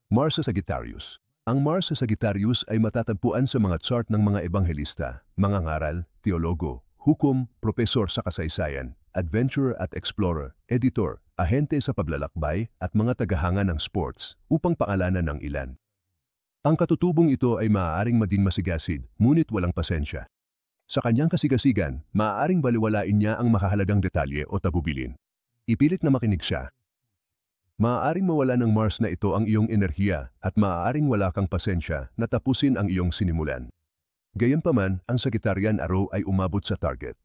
Mars sa Sagittarius. Ang Mars sa Sagittarius ay matatagpuan sa mga chart ng mga ebanghelista, mga ngaral, teologo, hukom, propesor sa kasaysayan, adventurer at explorer, editor, ahente sa paglalakbay at mga tagahanga ng sports upang pangalanan ng ilan. Ang katutubong ito ay maaaring maging masigasig, ngunit walang pasensya. Sa kanyang kasigasigan, maaaring baliwalain niya ang makahalagang detalye o tagubilin. Ipilit na makinig siya. Maaaring mawala ng Mars na ito ang iyong enerhiya at maaaring wala kang pasensya na tapusin ang iyong sinimulan. Gayunpaman, ang Sagittarian araw ay umabot sa target.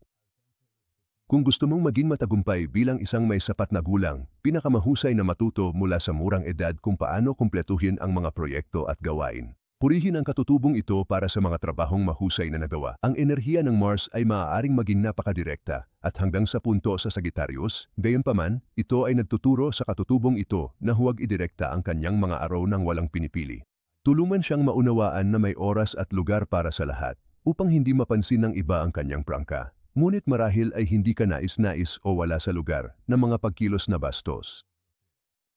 Kung gusto mong maging matagumpay bilang isang may sapat na gulang, pinakamahusay na matuto mula sa murang edad kung paano kumpletuhin ang mga proyekto at gawain. Purihin ang katutubong ito para sa mga trabahong mahusay na nagawa. Ang enerhiya ng Mars ay maaaring maging napakadirekta at hanggang sa punto sa Sagittarius, gayunpaman, ito ay nagtuturo sa katutubong ito na huwag idirekta ang kanyang mga araw nang walang pinipili. Tulungan siyang maunawaan na may oras at lugar para sa lahat, upang hindi mapansin ng iba ang kanyang prangka. Ngunit marahil ay hindi ka nais-nais o wala sa lugar ng mga pagkilos na bastos.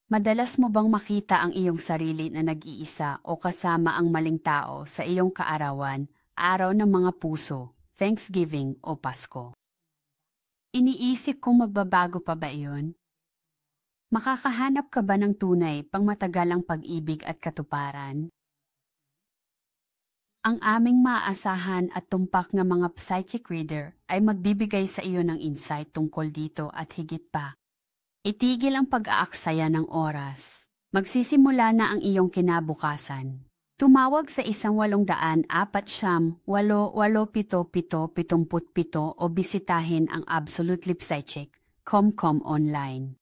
Madalas mo bang makita ang iyong sarili na nag-iisa o kasama ang maling tao sa iyong kaarawan, araw ng mga puso, Thanksgiving o Pasko? Iniisip kung magbabago pa ba iyon? Makakahanap ka ba ng tunay pang matagalang pag-ibig at katuparan? Ang aming maaasahan at tumpak ng mga psychic reader ay magbibigay sa iyo ng insight tungkol dito at higit pa. Itigil ang pag-aaksaya ng oras. Magsisimula na ang iyong kinabukasan. Tumawag sa 1-800-477-877 o bisitahin ang absolutelypsychic.com online.